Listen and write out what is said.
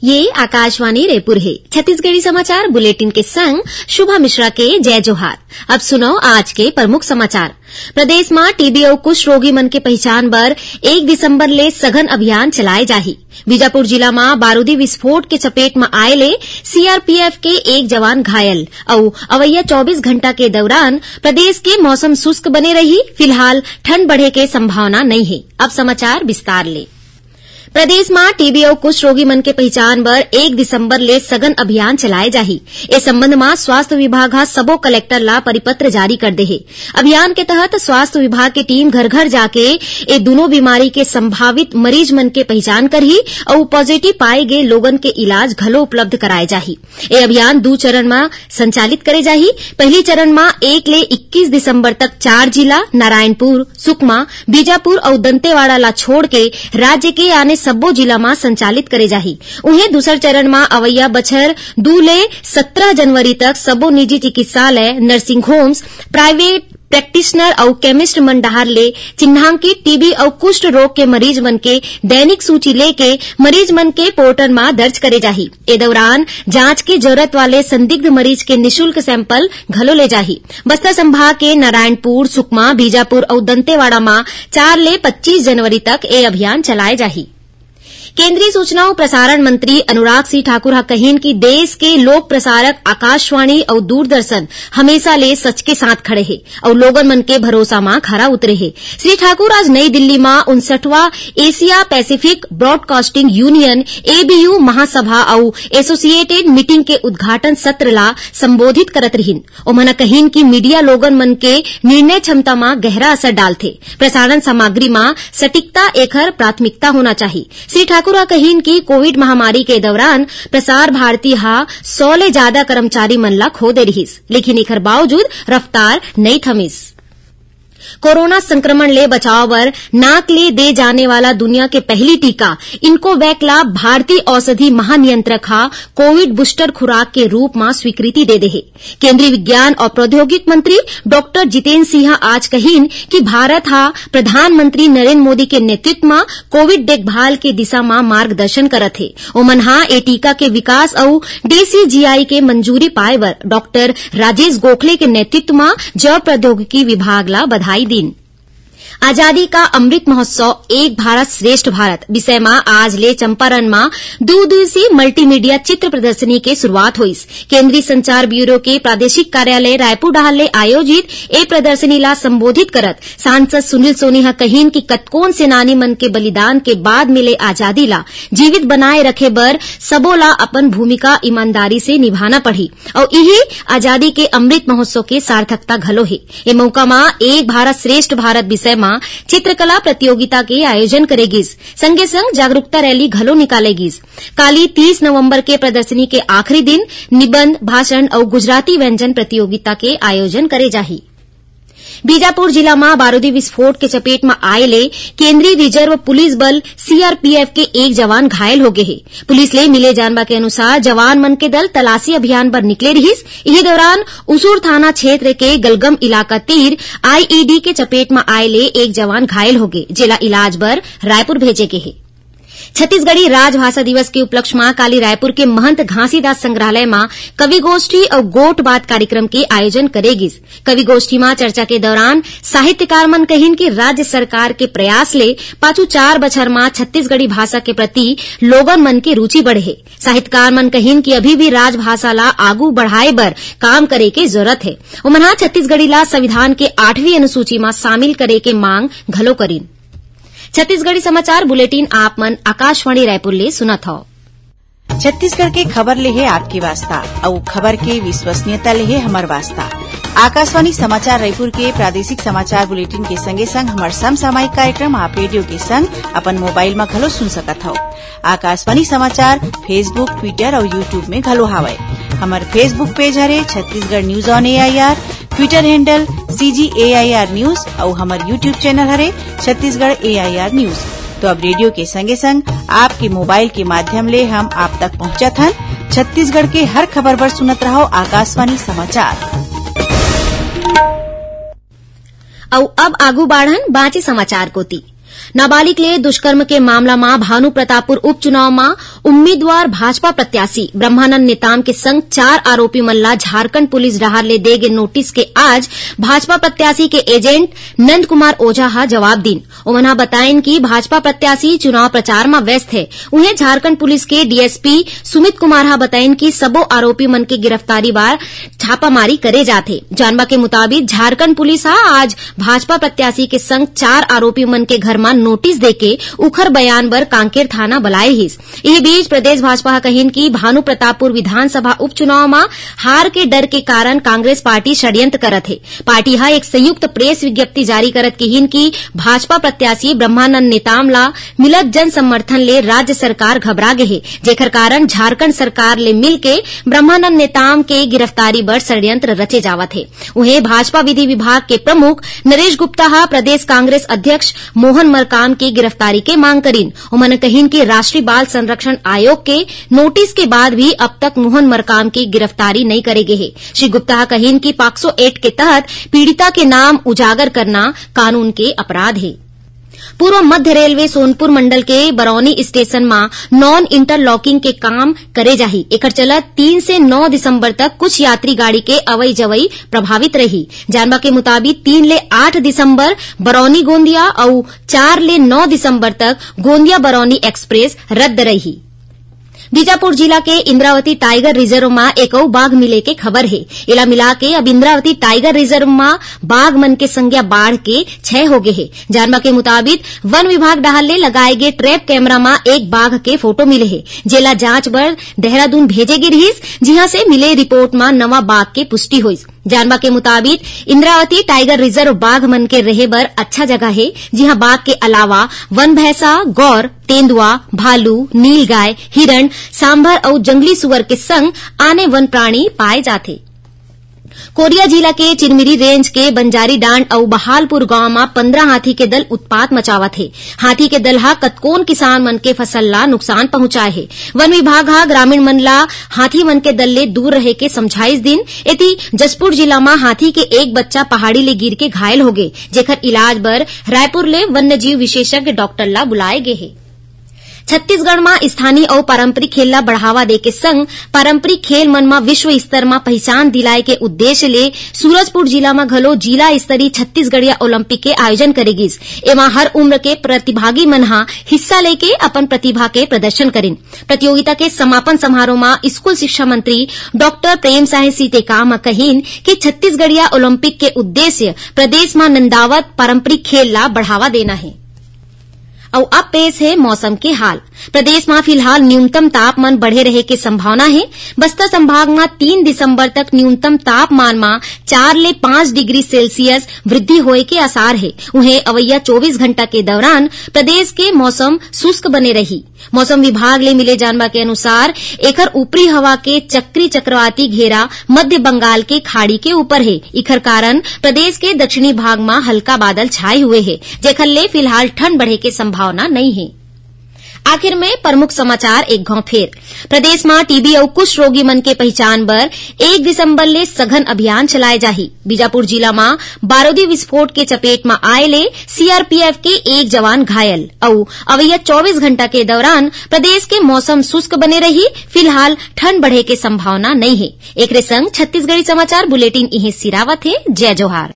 ये आकाशवाणी रायपुर है। छत्तीसगढ़ी समाचार बुलेटिन के संग शुभा मिश्रा के जय जोहार। अब सुनो आज के प्रमुख समाचार। प्रदेश में टीबी और कुष्ठ रोगी मन के पहचान बर 1 दिसंबर ले सघन अभियान चलाए जाही। बीजापुर जिला में बारूदी विस्फोट के चपेट में आए ले सीआरपीएफ के एक जवान घायल और अवैया 24 घंटा के दौरान प्रदेश के मौसम शुष्क बने रही। फिलहाल ठंड बढ़े के संभावना नहीं है। अब समाचार विस्तार ले। प्रदेश में टीबी और कुष्ठ रोगी मन के पहचान बर 1 दिसंबर ले सघन अभियान चलाए जाही। इस संबंध में स्वास्थ्य विभाग हा सबो कलेक्टर ला परिपत्र जारी कर दे है। अभियान के तहत स्वास्थ्य विभाग की टीम घर घर जाके ये दोनों बीमारी के संभावित मरीज मन के पहचान करही और पॉजिटिव पाए गए लोगन के इलाज घलो उपलब्ध कराए जाही। ये अभियान 2 चरण में संचालित करे जाही। पहली चरण में 1 ले 21 दिसंबर तक 4 जिला नारायणपुर, सुकमा, बीजापुर और दंतेवाड़ा ला छोड़ के राज्य के आने सबो जिला में संचालित करे जाही। उन्हें दूसर चरण में अवैया बछर 2 ले 17 जनवरी तक सबो निजी चिकित्सालय, नर्सिंग होम्स, प्राइवेट प्रैक्टिशनर और केमिस्ट मन डहार ले चिन्हांकित टीबी और कुष्ठ रोग के मरीज मन के दैनिक सूची लेके मरीज मन के पोर्टल में दर्ज करे जाही। ए दौरान जांच की जरूरत वाले संदिग्ध मरीज के निशुल्क सैंपल घलो ले जाही। बस्तर संभाग के नारायणपुर, सुकमा, बीजापुर और दंतेवाड़ा में 4 ले 25 जनवरी तक ये अभियान चलाए जाही। केंद्रीय सूचना और प्रसारण मंत्री अनुराग सिंह ठाकुर हा कहीन की देश के लोक प्रसारक आकाशवाणी और दूरदर्शन हमेशा ले सच के साथ खड़े है और लोगन मन के भरोसा में खरा उतरे है। श्री ठाकुर आज नई दिल्ली में 59वां Asia Pacific broadcasting union ABU महासभा और एसोसिएटेड मीटिंग के उद्घाटन सत्र ला संबोधित करत रहिन। उन्होंने कहीन की मीडिया लोगन मन के निर्णय क्षमता में गहरा असर डालथे। प्रसारण सामग्री में सटीकता एकर प्राथमिकता होना चाहिए। श्री ठाकुर कहीन की कोविड महामारी के दौरान प्रसार भारती हा 100 ले ज्यादा कर्मचारी मन ला खो दे रहीस, लेकिन एकर बावजूद रफ्तार नहीं थमिस। कोरोना संक्रमण ले बचाव बर नाक ले दे जाने वाला दुनिया के पहली टीका इनकोवैक ला भारतीय औषधि महानियंत्रक हा कोविड बूस्टर खुराक के रूप में स्वीकृति दे है। केंद्रीय विज्ञान और प्रौद्योगिकी मंत्री डॉक्टर जितेंद्र सिंह आज कहीन कि भारत हा प्रधानमंत्री नरेंद्र मोदी के नेतृत्व में कोविड देखभाल के दिशा में मार्गदर्शन करत है। ओमन हा ए टीका के विकास और डीसीजीआई के मंजूरी पाए बर डॉक्टर राजेश गोखले के नेतृत्व में जैव प्रौद्योगिकी विभाग ला बधाई दिन। आजादी का अमृत महोत्सव एक भारत श्रेष्ठ भारत विषय में आज ले चंपारण में 2 दिवसीय मल्टीमीडिया चित्र प्रदर्शनी के शुरुआत हुई। केंद्रीय संचार ब्यूरो के प्रादेशिक कार्यालय रायपुर डहार ले आयोजित ए प्रदर्शनी ला संबोधित करत सांसद सुनील सोनी हा कहीन की कतकोन सेनानी मन के बलिदान के बाद मिले आजादी ला जीवित बनाए रखे बर सबो ला अपन भूमिका ईमानदारी से निभाना पड़ी और यही आजादी के अमृत महोत्सव के सार्थकता घलो है। ए मौका में एक भारत श्रेष्ठ भारत विषय में चित्रकला प्रतियोगिता के आयोजन करेगी। संगे संग जागरूकता रैली घलो निकालेगी। काली 30 नवंबर के प्रदर्शनी के आखिरी दिन निबंध, भाषण और गुजराती व्यंजन प्रतियोगिता के आयोजन करे जाही। बीजापुर जिला में बारूदी विस्फोट के चपेट में आए ले केंद्रीय रिजर्व पुलिस बल सीआरपीएफ के एक जवान घायल हो गए है। पुलिस ले मिले जानवा के अनुसार जवान मन के दल तलाशी अभियान पर निकले रहीस। इसी दौरान उसूर थाना क्षेत्र के गलगम इलाका तीर आईईडी के चपेट में आए ले एक जवान घायल हो गए, जिला इलाज बर रायपुर भेजे गए है। छत्तीसगढ़ी राजभाषा दिवस के उपलक्ष्य में काली रायपुर के महंत घासीदास संग्रहालय में कवि गोष्ठी और गोट बात कार्यक्रम के आयोजन करेगी। कवि गोष्ठी में चर्चा के दौरान साहित्यकार मन कहीन की राज्य सरकार के प्रयास ले पाछू 4 बछर में छत्तीसगढ़ी भाषा के प्रति लोगन मन के रुचि बढ़े है। साहित्यकार मन कहीन की अभी भी राजभाषा ला आगू बढ़ाए बर काम करे के जरूरत है। उमना छत्तीसगढ़ी ला संविधान के 8वीं अनुसूची में शामिल करे के मांग घलो करीन। छत्तीसगढ़ी समाचार बुलेटिन आप मन आकाशवाणी रायपुर ले सुनत हो। छत्तीसगढ़ के खबर ले है आपकी वास्ता और खबर के विश्वसनीयता ले है हमार वास्ता। आकाशवाणी समाचार रायपुर के प्रादेशिक समाचार बुलेटिन के संगे संग हमार समसामयिक कार्यक्रम आप रेडियो के संग अपन मोबाइल में घलो सुन सकत हो। आकाशवाणी समाचार फेसबुक, ट्विटर और यूट्यूब में घलो हावय। हमार फेसबुक पेज हरे Chhattisgarh news on AIR, Twitter handle CGAIR news और हमार यूट्यूब चैनल हरे छत्तीसगढ़ AIR न्यूज। तो अब रेडियो के संगे संग आपके मोबाइल के माध्यम ले हम आप तक पहुंचत हन। छत्तीसगढ़ के हर खबर पर सुनत रहो आकाशवाणी समाचार। अब आगू बाढ़न बाँचे समाचार कोती। नाबालिग ले दुष्कर्म के मामला में भानु प्रतापपुर उपचुनाव में उम्मीदवार भाजपा प्रत्याशी ब्रह्मानंद नेताम के संग 4 आरोपी मल्ला झारखंड पुलिस डहार ले दे गए नोटिस के आज भाजपा प्रत्याशी के एजेंट नंद कुमार ओझा हा जवाब दीन। उन्होंने बतायन कि भाजपा प्रत्याशी चुनाव प्रचार में व्यस्त है। उन्हें झारखंड पुलिस के डीएसपी सुमित कुमार हा बतायन कि सबो आरोपी मन के गिरफ्तारी बार छापामारी करे जाथे। जानवा के मुताबिक झारखंड पुलिस हा आज भाजपा प्रत्याशी के संग 4 आरोपी मन के घर में नोटिस देके उखर बयान बर कांकेर थाना बुलाए हिस। इस बीच प्रदेश भाजपा कहिन कि भानु प्रतापपुर विधानसभा उपचुनाव में हार के डर के कारण कांग्रेस पार्टी षड्यंत्र करत है। पार्टी हा एक संयुक्त प्रेस विज्ञप्ति जारी करत कहिन कि भाजपा प्रत्याशी ब्रह्मानंद नेताम ला मिलत जन समर्थन ले राज्य सरकार घबरा गे है, जेकर कारण झारखंड सरकार ले मिलके ब्रह्मानंद नेताम के गिरफ्तारी बर षड्यंत्र रचे जावत है। उन्हें भाजपा विधि विभाग के प्रमुख नरेश गुप्ता हा प्रदेश कांग्रेस अध्यक्ष मोहन मरकाम की गिरफ्तारी के मांग करीन। उन्होंने कहिन कि राष्ट्रीय बाल संरक्षण आयोग के नोटिस के बाद भी अब तक मोहन मरकाम की गिरफ्तारी नहीं करे गए है। श्री गुप्ता कहिन कि पॉक्सो एक्ट के तहत पीड़िता के नाम उजागर करना कानून के अपराध है। पूर्व मध्य रेलवे सोनपुर मंडल के बरौनी स्टेशन में नॉन इंटरलॉकिंग के काम करे जाही। एकर चलत 3 से 9 दिसंबर तक कुछ यात्री गाड़ी के अवई जवई प्रभावित रही। जानवा के मुताबिक 3 ले 8 दिसंबर बरौनी गोंदिया और 4 ले 9 दिसंबर तक गोंदिया बरौनी एक्सप्रेस रद्द रही। बीजापुर जिला के इंद्रावती टाइगर रिजर्व में एक बाघ मिले के खबर है। इला मिला के अब इंद्रावती टाइगर रिजर्व में बाघ मन के संख्या बाढ़ के 6 हो गए है। जानवा के मुताबिक वन विभाग डहार ले लगाए गए ट्रैप कैमरा में एक बाघ के फोटो मिले है, जेला जांच बर देहरादून भेजे गे रहीस, जिहां से मिले रिपोर्ट में नवा बाघ के पुष्टि हुई। जानवा के मुताबिक इंद्रावती टाइगर रिजर्व बाघ मन के रहे बर अच्छा जगह है, जिहां बाघ के अलावा वन भैंसा, गौर, तेंदुआ, भालू, नीलगाय, हिरण, सांभर और जंगली सुअर के संग आने वन प्राणी पाए जाते। कोरिया जिला के चिरमिरी रेंज के बंजारी डांड और बहालपुर गांव में 15 हाथी के दल उत्पात मचावत है। हाथी के दल हा कतकोन किसान मन के फसल ला नुकसान पहुंचाए है। वन विभाग हा ग्रामीण मन ला हाथी मन के दल ले दूर रहे के समझाइश दिन। एती जसपुर जिला में हाथी के एक बच्चा पहाड़ी ले गिर के घायल हो गए, जेकर इलाज बर रायपुर ले वन्य जीव विशेषज्ञ डॉक्टर ला बुलाए गए है। छत्तीसगढ़ में स्थानीय और पारंपरिक खेल ला बढ़ावा दे के संग पारंपरिक खेल मन में विश्व स्तर में पहचान दिलाए के उद्देश्य ले सूरजपुर जिला में घलो जिला स्तरीय छत्तीसगढ़िया ओलंपिक के आयोजन करेगिस। एमा हर उम्र के प्रतिभागी मन हा हिस्सा लेके अपन प्रतिभा के प्रदर्शन करेन। प्रतियोगिता के समापन समारोह में स्कूल शिक्षा मंत्री डॉक्टर प्रेम साहे सीतेकाम कहिन कि छत्तीसगढ़िया ओलंपिक के उद्देश्य प्रदेश में नंदावत पारंपरिक खेल ला बढ़ावा देना है। और अब पेश है मौसम के हाल। प्रदेश में फिलहाल न्यूनतम तापमान बढ़े रहे की संभावना है। बस्तर संभाग में 3 दिसंबर तक न्यूनतम तापमान में 4 ले 5 डिग्री सेल्सियस वृद्धि होए के आसार है। उन्हें अवैया 24 घंटा के दौरान प्रदेश के मौसम शुष्क बने रही। मौसम विभाग ले मिले जानवा के अनुसार एकर ऊपरी हवा के चक्री चक्रवाती घेरा मध्य बंगाल के खाड़ी के ऊपर है। इकर कारण प्रदेश के दक्षिणी भाग में हल्का बादल छाए हुए है, जेकर ले फिलहाल ठंड बढ़े के संभावना नहीं है। आखिर में प्रमुख समाचार एक घाव फेर। प्रदेश में टीबी और कुष्ठ रोगी मन के पहचान बर 1 दिसंबर ले सघन अभियान चलाए जाही। बीजापुर जिला में बारूदी विस्फोट के चपेट में आए ले सीआरपीएफ के एक जवान घायल। और अवैया 24 घंटा के दौरान प्रदेश के मौसम शुष्क बने रही। फिलहाल ठंड बढ़े के संभावना नहीं है। एक संग छत्तीसगढ़ी समाचार बुलेटिन इहे सिरावत है। जय जोहार।